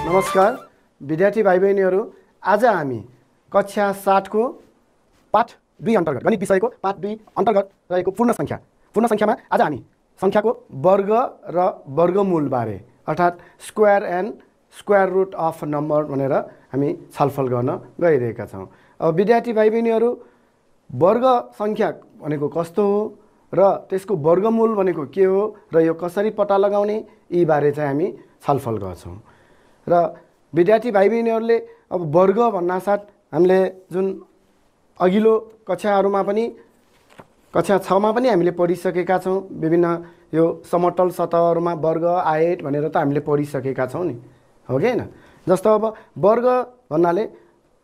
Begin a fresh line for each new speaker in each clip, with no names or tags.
नमस्कार विद्यार्थी भाइ बहिनीहरू, आज हामी कक्षा 7 को पाठ 2 अन्तर्गत गणित विषयको पाठ 2 अन्तर्गत रहेको पूर्ण संख्यामा आज हामी संख्याको वर्ग र वर्गमूल बारे अर्थात् square and square root of number भनेर हामी छलफल गर्न गइरहेका छौँ। अब विद्यार्थी भाइ बहिनीहरू, वर्ग संख्या भनेको कस्तो हो र त्यसको वर्गमूल भनेको के हो र यो कसरी पत्ता लगाउने, यी बारे चाहिँ हामी छलफल गर्छौँ। र विद्यार्थी भाइ बहिनीहरूले अब वर्ग भन्नासाथ हामीले जुन अघिल्लो कक्षाहरूमा पनि कक्षा 6 मा पनि हामीले पढिसकेका छौँ। विभिन्न यो समतल सतहहरूमा वर्ग आयत भनेर त हामीले पढिसकेका छौँ नि, हो कि हैन? जस्तो अब वर्ग भन्नाले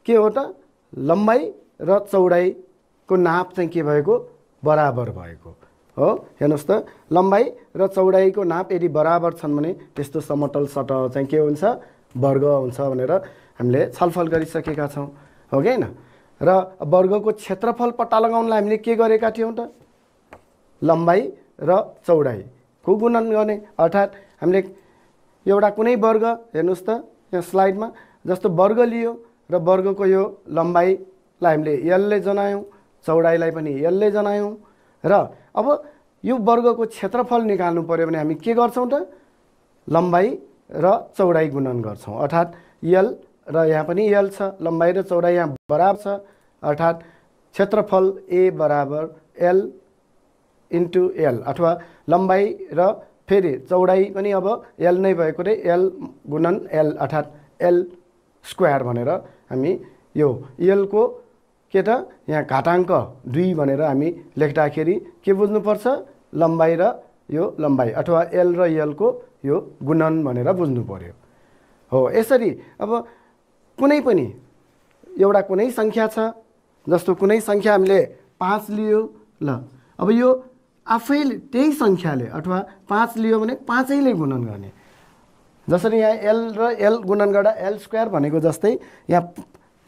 के हो त, लम्बाइ र चौडाइको नाप चाहिँ के भएको, बराबर भएको हो। हेर्नुहोस् त, लम्बाइ र चौडाइको नाप यदि बराबर छन् भने त्यस्तो समतल सतह चाहिँ के हुन्छ, वर्ग हुन्छ भनेर हामीले छलफल गरिसकेका छौँ, हो कि हैन? र वर्गको क्षेत्रफल पत्ता लगाउनलाई हामीले के गरेका थियौँ त, लम्बाइ र चौडाइको गुणन गर्ने। अर्थात् हामीले एउटा कुनै वर्ग, हेर्नुहोस् त यहाँ स्लाइडमा, जस्तो वर्ग लियो र वर्गको यो लम्बाइलाई हामीले एलले जनायौँ, चौडाइलाई पनि एलले जनायौँ र अब यो वर्गको क्षेत्रफल निकाल्नु पर्यो भने हामी के गर्छौँ त, लम्बाइ र चौडाइ गुणन गर्छौँ। अर्थात् एल र यहाँ पनि एल छ, लम्बाइ र चौडाइ यहाँ बराबर छ, अर्थात् क्षेत्रफल ए बराबर एल इन्टु एल, अथवा लम्बाइ र फेरि चौडाइ पनि अब एल नै भएकोले एल गुणन एल, अर्थात् एल स्क्वायर भनेर हामी यो एलको के त यहाँ घाताङ्क 2 भनेर हामी लेख्दाखेरि के बुझ्नुपर्छ, लम्बाइ र यो लम्बाइ अथवा एल र एलको यो गुणन भनेर बुझ्नु पर्यो हो। यसरी अब कुनै पनि एउटा कुनै संख्या छ, जस्तो कुनै संख्या हामीले 5 लियो, ल अब यो आफैले त्यही संख्याले अथवा 5 लियो भने 5 गुणन गर्ने। जसरी यहाँ एल र एल गुणन गर्दा एल स्क्वायर भनेको जस्तै यहाँ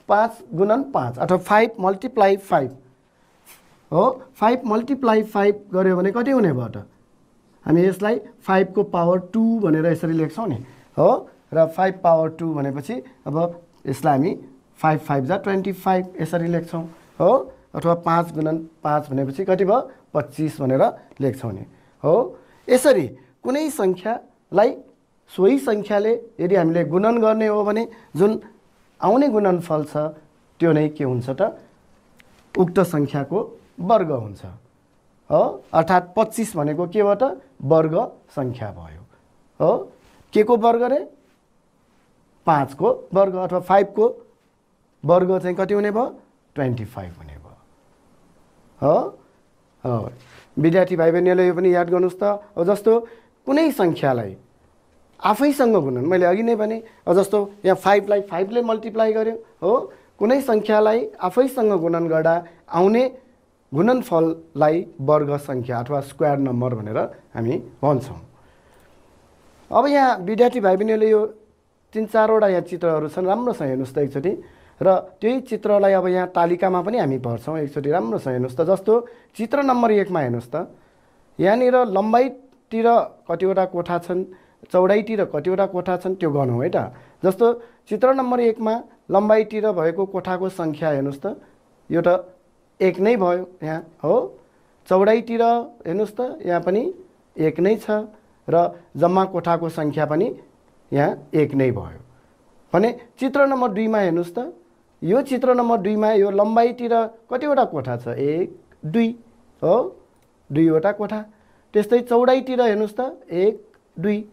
5 गुणन 5 अथवा 5 मल्टिप्लाई 5 हो। 5 मल्टिप्लाई 5 गर्यो भने कति हुने भयो त, हामी यसलाई 5 को पावर 2 भनेर यसरी लेख्छौँ नि हो। र 5 पावर 2 भनेपछि अब यसलाई हामी 5 5 जा 25 यसरी लेख्छौँ हो। अथवा 5 गुणन 5 भनेपछि कति भयो, 25 भनेर लेख्छौँ नि हो। यसरी कुनै संख्यालाई सोही संख्याले यदि हामीले गुणन गर्ने हो भने जुन आउने गुणनफल छ त्यो नै के हुन्छ त, उक्त संख्याको वर्ग हुन्छ हो। अर्थात् 25 भनेको के हो त, वर्ग संख्या भयो हो। के को वर्ग रे, 5 को वर्ग अथवा 5 को वर्ग चाहिँ कति हुने भयो, 25 हुने भयो हो। विद्यार्थी भाइ बहिनीहरूले यो पनि याद गर्नुहोस् त। अब जस्तो कुनै संख्यालाई आफैसँग गुणन, मैले अघि नै भने, अब जस्तो यहाँ 5 लाई 5 ले मल्टिप्लाई गर्यो हो। कुनै संख्यालाई आफैसँग गुणन गर्दा आउने गुणनफललाई वर्ग संख्या अथवा स्क्वायर नम्बर भनेर हामी भन्छौँ। अब यहाँ विद्यार्थी भाइ बहिनीहरूले यो 3-4 वटा यहाँ चित्रहरू छन्, राम्रोसँग हेर्नुहोस् त एकचोटि। र त्यही चित्रलाई अब यहाँ तालिकामा पनि हामी भर्छौँ, एकचोटि राम्रोसँग हेर्नुहोस् त। जस्तो चित्र नम्बर 1 मा हेर्नुहोस् त, यहाँनिर लम्बाइतिर कतिवटा कोठा छन्, चौडाइतिर कतिवटा कोठा छन्, त्यो गरौँ है त। जस्तो चित्र नम्बर 1 मा लम्बाइतिर भएको कोठाको सङ्ख्या हेर्नुहोस् त, यो त 1 नै भयो यहाँ हो। चौडाइतिर हेर्नुहोस् त, यहाँ पनि 1 नै छ र जम्मा कोठाको सङ्ख्या पनि यहाँ 1 नै भयो भने चित्र नम्बर 2 मा हेर्नुहोस् त, यो चित्र नम्बर 2 मा यो लम्बाइतिर कतिवटा कोठा छ, 1 2 हो, 2 वटा कोठा। त्यस्तै चौडाइतिर हेर्नुहोस् त, 1 2,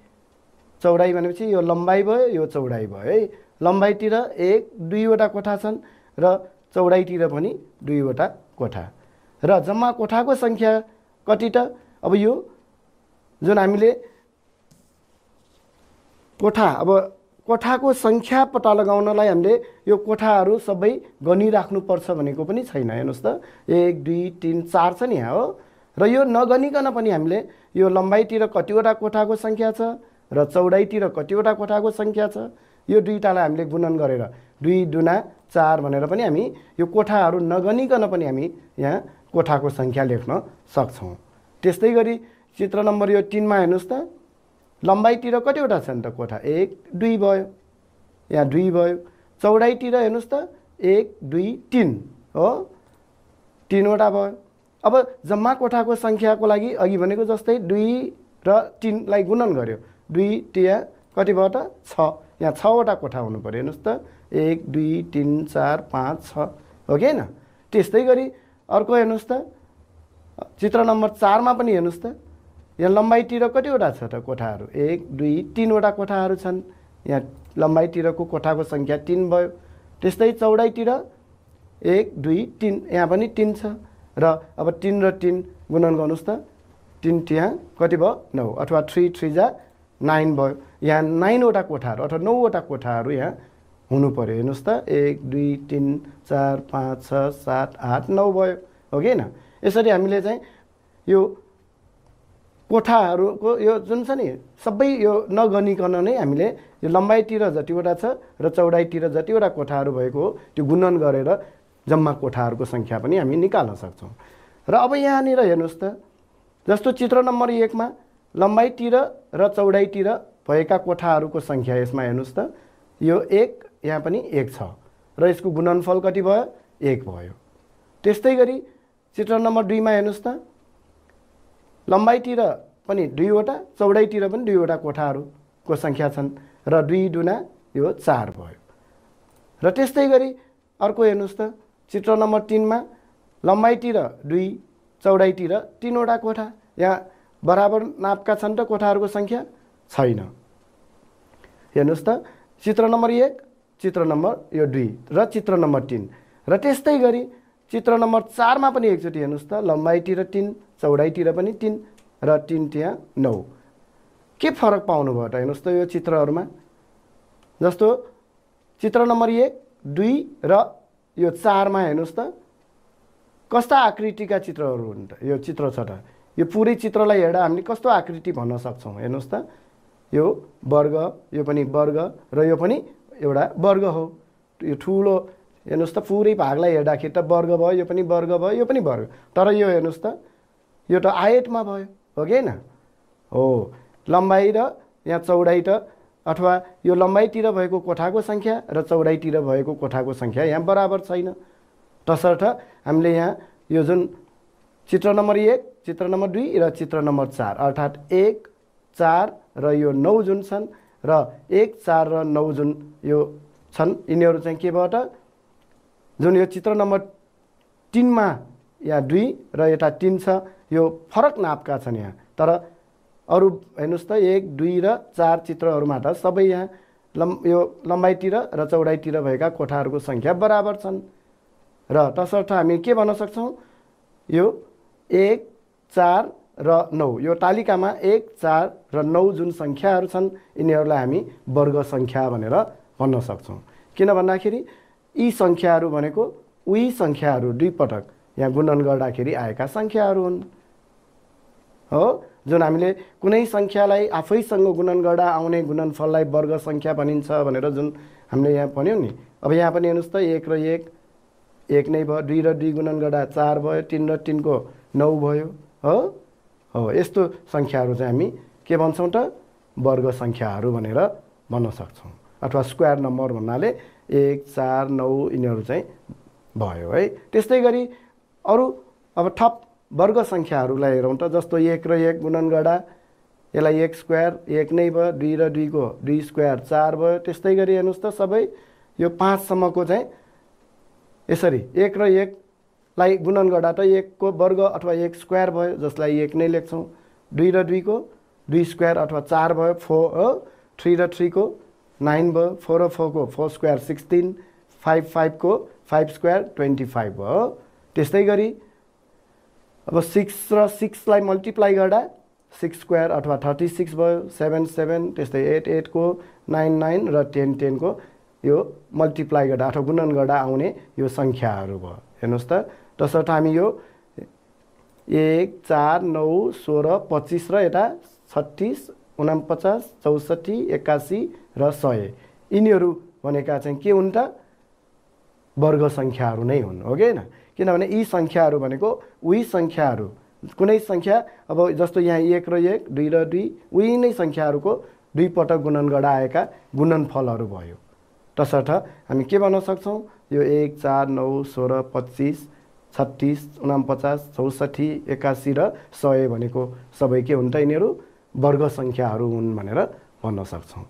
चौडाइ भनेपछि यो लम्बाइ भयो, यो चौडाइ भयो है। लम्बाइतिर 1 2 वटा कोठा छन् र चौडाइतिर पनि 2 वटा कोठा र जम्मा कोठाको सङ्ख्या कति त। अब यो जुन हामीले कोठा, अब कोठाको सङ्ख्या पत्ता लगाउनलाई हामीले यो कोठाहरू सबै गनिराख्नुपर्छ भनेको पनि छैन। हेर्नुहोस् त, 1 2 3 4 छ नि यहाँ हो। र यो नगनिकन पनि हामीले यो लम्बाइतिर कतिवटा कोठाको सङ्ख्या छ र चौडाइतिर कतिवटा कोठाको सङ्ख्या छ, यो दुईटालाई हामीले गुणन गरेर 2 दुना 4 भनेर पनि हामी यो कोठाहरू नगनिकन पनि हामी यहाँ कोठाको सङ्ख्या लेख्न सक्छौँ। त्यस्तै गरी चित्र नम्बर यो 3 मा हेर्नुहोस् त, लम्बाइतिर कतिवटा छन् त कोठा, 1 2 भयो यहाँ 2 भयो। चौडाइतिर हेर्नुहोस् त 1 2 3 हो, 3 वटा भयो। अब जम्मा कोठाको सङ्ख्याको लागि अघि भनेको जस्तै 2 र 3 लाई गुणन गर्यो, 2 तिया कति भयो त 6, यहाँ 6 वटा कोठा हुनु पर्यो। हेर्नुहोस् त 1 2 3 4 5 6 हो कि हैन। त्यस्तै गरी अर्को हेर्नुहोस् त चित्र नम्बर 4 मा पनि हेर्नुहोस् त यहाँ लम्बाइतिर कतिवटा छ त कोठाहरू, 1 2 3 वटा कोठाहरू छन्। यहाँ लम्बाइतिरको कोठाको सङ्ख्या 3 भयो। त्यस्तै चौडाइतिर 1 2 3 यहाँ पनि 3 छ र अब 3 र 3 गुणन गर्नुहोस् त 3 त्यहाँ कति भयो 9 अथवा 3 3 जा 9 भयो। यहाँ 9 वटा कोठाहरू अथवा 9 वटा कोठाहरू यहाँ हुनु पर्यो। हेर्नुहोस् त 1 2 3 4 5 6 7 8 9 भयो हो कि हैन। यसरी हामीले चाहिँ यो कोठाहरूको यो जुन छ नि सबै यो नगनिकन नै हामीले यो लम्बाइतिर जतिवटा छ र चौडाइतिर जतिवटा कोठाहरू भएको हो त्यो गुणन गरेर जम्मा कोठाहरूको सङ्ख्या पनि हामी निकाल्न सक्छौँ। र अब यहाँनिर हेर्नुहोस् त जस्तो चित्र नम्बर 1 मा लम्बाइतिर र चौडाइतिर भएका कोठाहरूको सङ्ख्या यसमा हेर्नुहोस् त यो 1 यहाँ पनि 1 छ र यसको गुणनफल कति भयो 1 भयो। त्यस्तै गरी चित्र नम्बर 2 मा हेर्नुहोस् त लम्बाइतिर पनि 2 वटा चौडाइतिर पनि 2 वटा कोठाहरूको सङ्ख्या छन् र 2 दुना यो 4 भयो। र त्यस्तै गरी अर्को हेर्नुहोस् त चित्र नम्बर 3 मा लम्बाइतिर 2 चौडाइतिर 3 वटा कोठा, यहाँ बराबर नापका छन् त कोठाहरूको सङ्ख्या छैन। हेर्नुहोस् त चित्र नम्बर 1 चित्र नम्बर यो 2 र चित्र नम्बर 3 र त्यस्तै गरी चित्र नम्बर 4 मा पनि एकचोटि हेर्नुहोस् त लम्बाइतिर 3 चौडाइतिर पनि 3 र 3 त्यहाँ 9। के फरक पाउनुभयो त हेर्नुहोस् त यो चित्रहरूमा। जस्तो चित्र नम्बर 1 2 र यो 4 मा हेर्नुहोस् त कस्ता आकृतिका चित्रहरू हुन् त यो चित्र छ त। यो पुरै चित्रलाई हेर्दा हामीले कस्तो आकृति भन्न सक्छौँ हेर्नुहोस् त यो वर्ग, यो पनि वर्ग र यो पनि एउटा वर्ग हो। यो ठुलो हेर्नुहोस् त पुरै भागलाई हेर्दाखेरि त वर्ग भयो, यो पनि वर्ग भयो, यो पनि वर्ग। तर यो हेर्नुहोस् त यो त आयतमा भयो हो कि हैन। हो लम्बाइ र यहाँ चौडाइ त अथवा यो लम्बाइतिर भएको कोठाको सङ्ख्या र चौडाइतिर भएको कोठाको सङ्ख्या यहाँ बराबर छैन। तसर्थ हामीले यहाँ यो जुन चित्र नम्बर 1 चित्र नम्बर 2 र चित्र नम्बर 4 अर्थात् 1 4 र यो 9 जुन छन् र 1 4 र 9 जुन यो छन् यिनीहरू चाहिँ के भयो त जुन यो चित्र नम्बर 3 मा यहाँ 2 र यता 3 छ यो फरक नापका छन् यहाँ। तर अरू हेर्नुहोस् त 1 2 र 4 चित्रहरूमा त सबै यहाँ यो लम्बाइतिर र चौडाइतिर भएका कोठाहरूको सङ्ख्या बराबर छन् र तसर्थ हामी के भन्न सक्छौँ यो 1 4 र 9 यो तालिकामा 1 4 र 9 जुन सङ्ख्याहरू छन् यिनीहरूलाई हामी वर्ग सङ्ख्या भनेर भन्न सक्छौँ। किन भन्दाखेरि यी सङ्ख्याहरू भनेको उही सङ्ख्याहरू दुई पटक यहाँ गुणन गर्दाखेरि आएका सङ्ख्याहरू हुन् हो। जुन हामीले कुनै सङ्ख्यालाई आफैसँग गुणन गर्दा आउने गुणनफललाई वर्ग सङ्ख्या भनिन्छ भनेर जुन हामीले यहाँ भन्यौँ नि। अब यहाँ पनि हेर्नुहोस् त 1 र 1 नै भयो, 2 र 2 गुणन गर्दा 4 भयो, 3 र 3 को 9 भयो हो। हो यस्तो सङ्ख्याहरू चाहिँ हामी के भन्छौँ त वर्ग सङ्ख्याहरू भनेर भन्न सक्छौँ अथवा स्क्वायर नम्बर भन्नाले 1 4 9 यिनीहरू चाहिँ भयो है। त्यस्तै गरी अरू अब थप वर्ग सङ्ख्याहरूलाई हेरौँ त जस्तो 1 र 1 गुणन गर्दा यसलाई 1 स्क्वायर 1 नै भयो, 2 र 2 को 2 स्क्वायर 4 भयो। त्यस्तै गरी हेर्नुहोस् त सबै यो 5 सम्मको चाहिँ यसरी 1 र 1 लाई गुणन गर्दा त 1 को वर्ग अथवा 1 स्क्वायर भयो जसलाई 1 नै लेख्छौँ। 2 र 2 को 2 स्क्वायर अथवा 4 भयो 4 हो। 3 र 3 को 9 भयो, 4 र 4 को 4 स्क्वायर 16, 5 को 5 स्क्वायर 25 भयो। त्यस्तै गरी अब 6 र 6 लाई मल्टिप्लाई गर्दा 6 स्क्वायर अथवा 36 भयो, 7 7 त्यस्तै 8 को 9 र 10 को यो मल्टिप्लाई गर्दा अथवा गुणन गर्दा आउने यो सङ्ख्याहरू भयो। हेर्नुहोस् त तसर्थ हामी यो 1 4 9 16 25 र यता 36 49 64 81 र 100 यिनीहरू भनेका चाहिँ के हुन् त वर्ग सङ्ख्याहरू नै हुन् हो कि हैन। किनभने यी सङ्ख्याहरू भनेको उही सङ्ख्याहरू कुनै सङ्ख्या अब जस्तो यहाँ 1 र 1 2 र 2 उही नै सङ्ख्याहरूको दुई पटक गुणन गर्दा आएका गुणनफलहरू भयो तसर्थ हामी के भन्न सक्छौँ यो 1 4 9 16 25 36 49 64 81 र 100 भनेको सबै के हुन् त यिनीहरू वर्ग सङ्ख्याहरू हुन् भनेर भन्न सक्छौँ।